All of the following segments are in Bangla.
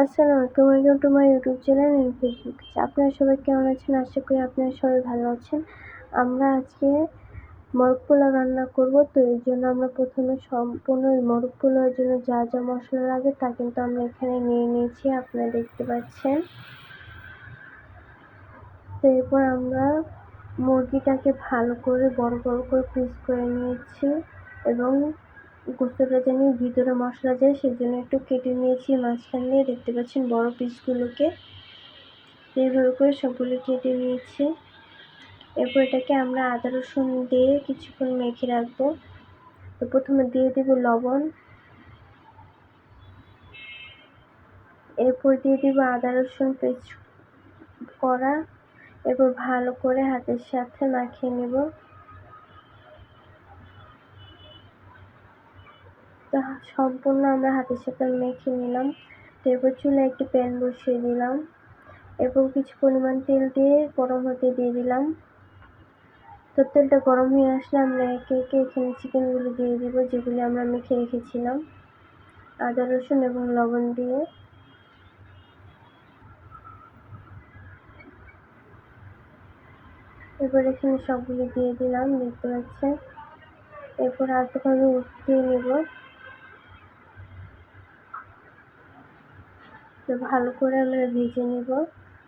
আসসালামু আলাইকুম, welcome to my YouTube channel and Facebook page. আপনারা সবাই কেমন আছেন? আশা করি আপনারা সবাই ভালো আছেন। আমরা আজকে মোরগ পোলাও রান্না করব। তো এর জন্য আমরা প্রথমে সম্পূর্ণ মোরগ পোলাওয়ের জন্য যা যা মশলা লাগে তা কিন্তু আমরা এখানে নিয়ে নিয়েছি, আপনারা দেখতে পাচ্ছেন। তো এরপর আমরা মুরগিটাকে ভালো করে বড় বড় করে পিস করে নিয়েছি এবং গোস্তটা যেন ভিতরে মশলা যায় সেজন্য একটু কেটে নিয়েছি মাঝখান দিয়ে, দেখতে পাচ্ছেন বড় পিসগুলোকে এইভাবে করে সবগুলো কেটে নিয়েছি। এরপর এটাকে আমরা আদা রসুন দিয়ে কিছুক্ষণ মেখে রাখবো। তো প্রথমে দিয়ে দেব লবণ, এরপর দিয়ে দিব আদা রসুন পেস্ট করা, এরপর ভালো করে হাতের সাথে মাখিয়ে নেব। তো সম্পূর্ণ আমরা হাতের সাথে মেখে নিলাম। তো এরপর চুলায় একটি প্যান বসিয়ে দিলাম, এরপর কিছু পরিমাণ তেল দিয়ে গরম হতে দিয়ে দিলাম। তো তেলটা গরম হয়ে আসলে আমরা একে একে এখানে চিকেনগুলো দিয়ে দিব, যেগুলি আমরা মেখে রেখেছিলাম আদা রসুন এবং লবণ দিয়ে। এরপর এখানে সবগুলো দিয়ে দিলাম, দেখতে পাচ্ছেন। এরপর আরেকটুখানি উঠিয়ে নেব। তো ভালো করে আমরা ভেজে নেব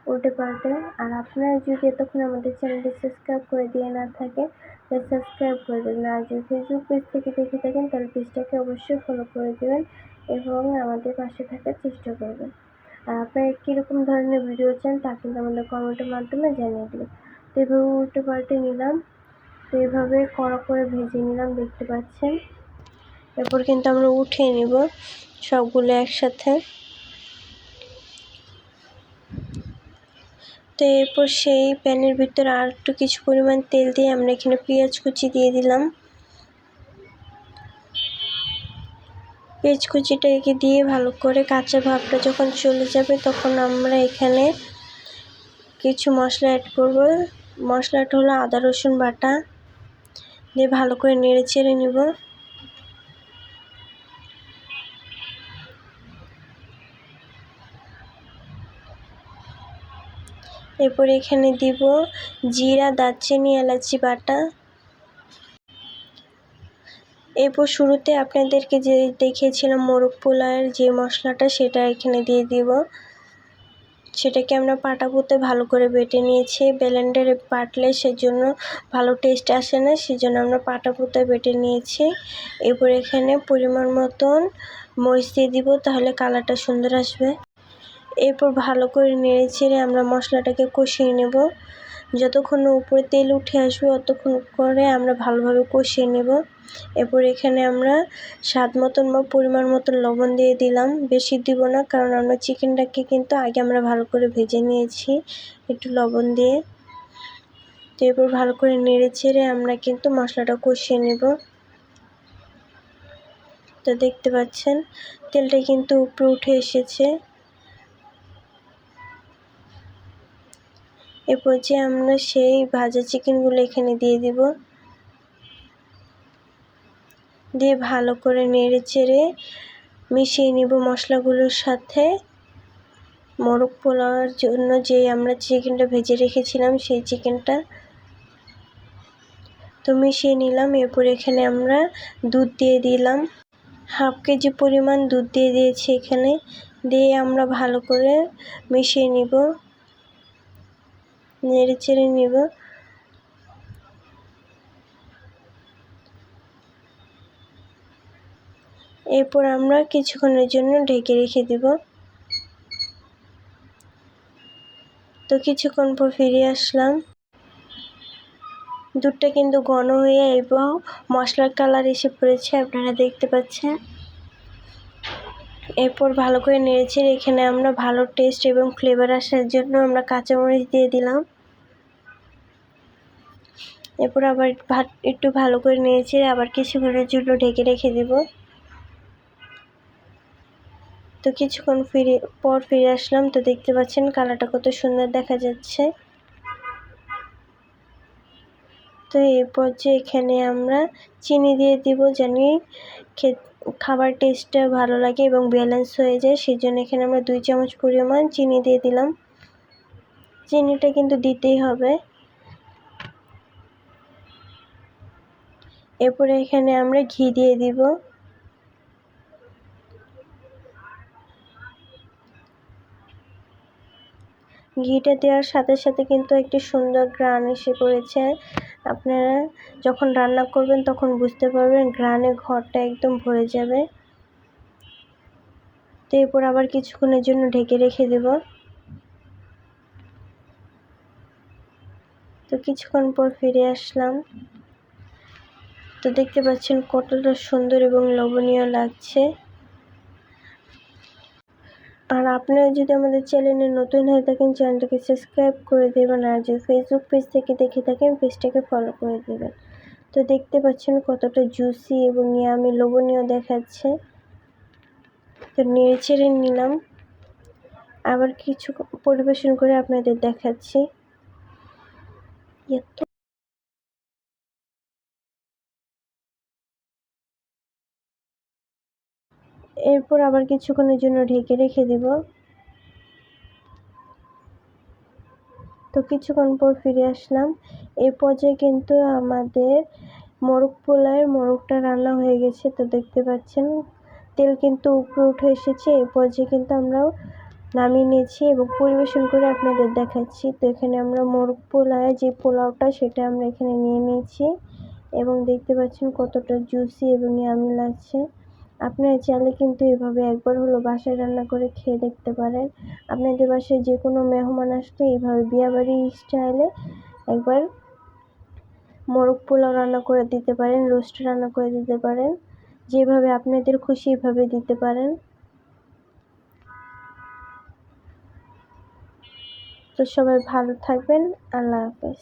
উল্টে পাল্টে। আর আপনারা যদি এতক্ষণ আমাদের চ্যানেলটি সাবস্ক্রাইব করে দিয়ে না থাকে তাহলে সাবস্ক্রাইব করে দেবেন, আর যদি ফেসবুক পেজ থেকে দেখে থাকেন তাহলে পেজটাকে অবশ্যই ফলো করে দেবেন এবং আমাদের পাশে থাকার চেষ্টা করবেন। আর আপনারা কীরকম ধরনের ভিডিও চান তা কিন্তু আমাদের কমেন্টের মাধ্যমে জানিয়ে দেবেন। তো এভাবে উল্টে পাল্টে নিলাম, তো এভাবে কড়া করে ভেজে নিলাম, দেখতে পাচ্ছেন। এরপর কিন্তু আমরা উঠিয়ে নিব সবগুলো একসাথে। তো এরপর সেই প্যানের ভিতরে আর একটু কিছু পরিমাণ তেল দিয়ে আমরা এখানে পেঁয়াজ কুচি দিয়ে দিলাম। পেঁয়াজ কুচিটাকে দিয়ে ভালো করে কাঁচা ভাবটা যখন চলে যাবে তখন আমরা এখানে কিছু মশলা অ্যাড করব। মশলাটা হলো আদা রসুন বাটা, দিয়ে ভালো করে নেড়ে চেড়ে নেব। এরপর এখানে দিব জিরা, দারচিনি, এলাচি বাটা। এরপর শুরুতে আপনাদেরকে যে দেখিয়েছিলাম মোরগ পোলাওয়ের যে মশলাটা সেটা এখানে দিয়ে দিব। সেটাকে আমরা পাটাপুতে ভালো করে বেটে নিয়েছি, ব্লেন্ডারে বাটলে সেজন্য ভালো টেস্ট আসে না, সেজন্য আমরা পাটাপুতে বেটে নিয়েছি। এরপর এখানে পরিমাণ মতন মরিচ দিয়ে দিব, তাহলে কালারটা সুন্দর আসবে। এরপর ভালো করে নেড়ে চেড়ে আমরা মশলাটাকে কষিয়ে নেব। যতক্ষণ না উপরে তেল উঠে আসবে ততক্ষণ করে আমরা ভালোভাবে কষিয়ে নেব। এরপর এখানে আমরা স্বাদ মতন বা পরিমাণ মতন লবণ দিয়ে দিলাম, বেশি দিব না কারণ আমরা চিকেনটাকে কিন্তু আগে আমরা ভালো করে ভেজে নিয়েছি একটু লবণ দিয়ে। তো এরপর ভালো করে নেড়ে চেড়ে আমরা কিন্তু মশলাটা কষিয়ে নেব। তো দেখতে পাচ্ছেন তেলটা কিন্তু উপরে উঠে এসেছে। এরপর যে আমরা সেই ভাজা চিকেনগুলো এখানে দিয়ে দিব, দিয়ে ভালো করে নেড়ে চেড়ে মিশিয়ে নিব মশলাগুলোর সাথে। মোরগ পোলাওয়ের জন্য যে আমরা চিকেনটা ভেজে রেখেছিলাম সেই চিকেনটা তো মিশিয়ে নিলাম। এরপর এখানে আমরা দুধ দিয়ে দিলাম, হাফ কেজি পরিমাণ দুধ দিয়ে দিয়েছি এখানে, দিয়ে আমরা ভালো করে মিশিয়ে নিব, নেড়ে চেড়ে নিব। এরপর আমরা কিছুক্ষণের জন্য ঢেকে রেখে দিব। তো কিছুক্ষণ পর ফিরে আসলাম, দুধটা কিন্তু ঘন হয়ে এবং মশলার কালার এসে পড়েছে, আপনারা দেখতে পাচ্ছেন। এরপর ভালো করে নেড়েচেড়ে এখানে আমরা ভালো টেস্ট এবং ফ্লেভার আসার জন্য আমরা কাঁচামরিচ দিয়ে দিলাম। এরপর আবার একটু ভালো করে নেড়েচেড়ে আবার কিছুক্ষণের জন্য ঢেকে রেখে দেব। তো কিছুক্ষণ পর ফিরে আসলাম, তো দেখতে পাচ্ছেন কালারটা কত সুন্দর দেখা যাচ্ছে। তো এরপর যে এখানে আমরা চিনি দিয়ে দিব, জানি খাবার টেস্টটা ভালো লাগে এবং ব্যালেন্স হয়ে যায়, সেই জন্য এখানে আমরা 2 চামচ পরিমাণ চিনি দিয়ে দিলাম। চিনিটা কিন্তু দিতেই হবে। এরপরে এখানে আমরা ঘি দিয়ে দিব। ঘিটা দেওয়ার সাথে সাথে কিন্তু একটি সুন্দর ঘ্রাণ এসে পড়েছে। আপনারা যখন রান্না করবেন তখন বুঝতে পারবেন ঘ্রাণে ঘরটা একদম ভরে যাবে। তো এরপর আবার কিছুক্ষণের জন্য ঢেকে রেখে দেব। তো কিছুক্ষণ পর ফিরে আসলাম। তো দেখতে পাচ্ছেন কতটা সুন্দর এবং লোভনীয় লাগছে। আর আপনারা যদি আমাদের চ্যানেলে নতুন হয়ে থাকেন চ্যানেলটাকে সাবস্ক্রাইব করে দেবেন, আর যদি ফেসবুক পেজ থেকে দেখে থাকেন পেজটাকে ফলো করে দেবেন। তো দেখতে পাচ্ছেন কতটা জুসি এবং ইয়ামি লোভনীয় দেখাচ্ছে। তো নেড়ে চেড়ে নিলাম, আবার কিছু পরিবেশন করে আপনাদের দেখাচ্ছি। এরপর আবার কিছুক্ষণের জন্য ঢেকে রেখে দেব। তো কিছুক্ষণ পর ফিরে আসলাম। এই পর্যায়ে কিন্তু আমাদের মোরগ পোলাওয়ের মোরগটা রান্না হয়ে গেছে। তো দেখতে পাচ্ছেন তেল কিন্তু উপরে উঠে এসেছে। এই পর্যায়ে কিন্তু আমরা নামিয়ে নিয়েছি এবং পরিবেশন করে আপনাদের দেখাচ্ছি। তো এখানে আমরা মোরগ পোলাওয়ে যে পোলাওটা সেটা আমরা এখানে নিয়ে নিয়েছি এবং দেখতে পাচ্ছেন কতটা জুসি এবং ইয়ামি লাগছে। আপনারা চাইলে কিন্তু এভাবে একবার হলো বাসায় রান্না করে খেয়ে দেখতে পারেন। আপনাদের বাসায় যে কোনো মেহমান আসলে এইভাবে বিয়েবাড়ি স্টাইলে একবার মোরগ পোলাও রান্না করে দিতে পারেন, রোস্ট রান্না করে দিতে পারেন, যেভাবে আপনাদের খুশি এভাবে দিতে পারেন। তো সবাই ভালো থাকবেন। আল্লাহ হাফেজ।